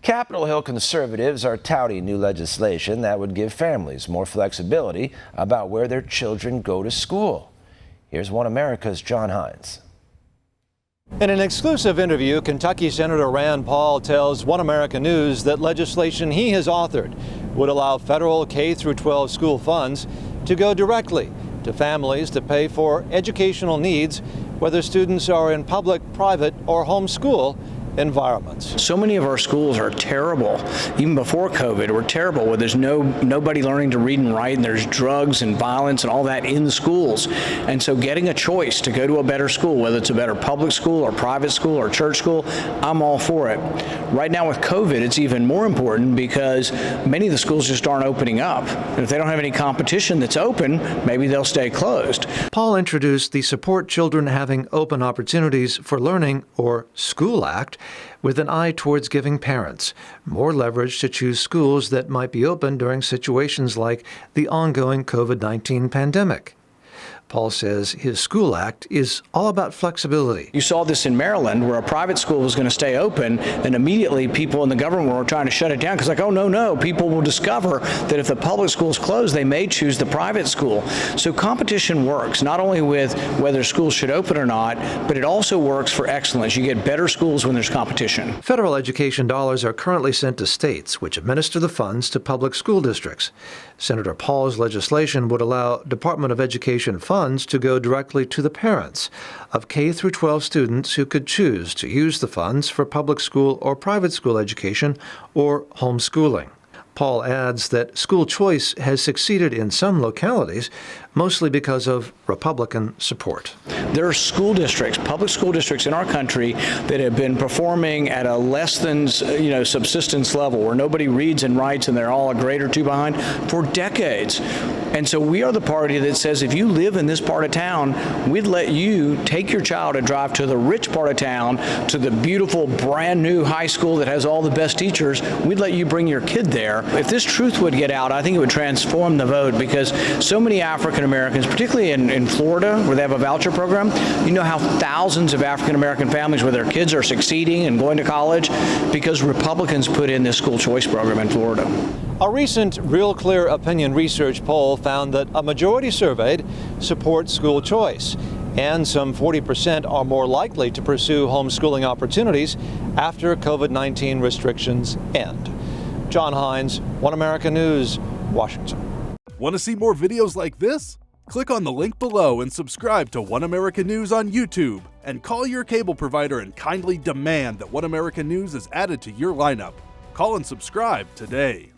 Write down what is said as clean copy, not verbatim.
Capitol Hill conservatives are touting new legislation that would give families more flexibility about where their children go to school. Here's One America's John Hines. In an exclusive interview, Kentucky Senator Rand Paul tells One America News that legislation he has authored would allow federal K-12 school funds to go directly to families to pay for educational needs, whether students are in public, private, or homeschool environments. So many of our schools are terrible. Even before COVID, were terrible, where there's nobody learning to read and write, and there's drugs and violence and all that in the schools. And so getting a choice to go to a better school, whether it's a better public school or private school or church school, I'm all for it. Right now with COVID, it's even more important because many of the schools just aren't opening up. And if they don't have any competition that's open, maybe they'll stay closed. Paul introduced the Support Children Having Open Opportunities for Learning, or SCHOOL Act, with an eye towards giving parents more leverage to choose schools that might be open during situations like the ongoing COVID-19 pandemic. Paul says his school act is all about flexibility. You saw this in Maryland, where a private school was going to stay open, and immediately people in the government were trying to shut it down because, like, oh, no, people will discover that if the public schools close, they may choose the private school. So competition works, not only with whether schools should open or not, but it also works for excellence. You get better schools when there's competition. Federal education dollars are currently sent to states, which administer the funds to public school districts. Senator Paul's legislation would allow Department of Education funds to go directly to the parents of K-12 students who could choose to use the funds for public school or private school education or homeschooling. Paul adds that school choice has succeeded in some localities, mostly because of Republican support. There are school districts, public school districts in our country that have been performing at a less than subsistence level, where nobody reads and writes and they're all a grade or two behind for decades. And so we are the party that says if you live in this part of town, we'd let you take your child and drive to the rich part of town, to the beautiful brand new high school that has all the best teachers. We'd let you bring your kid there. If this truth would get out, I think it would transform the vote, because so many African Americans, particularly in Florida, where they have a voucher program, you know how thousands of African American families where their kids are succeeding and going to college because Republicans put in this school choice program in Florida. A recent Real Clear Opinion research poll found that a majority surveyed support school choice, and some 40% are more likely to pursue homeschooling opportunities after COVID-19 restrictions end. John Hines, One America News, Washington. Want to see more videos like this? Click on the link below and subscribe to One America News on YouTube, and call your cable provider and kindly demand that One America News is added to your lineup. Call and subscribe today.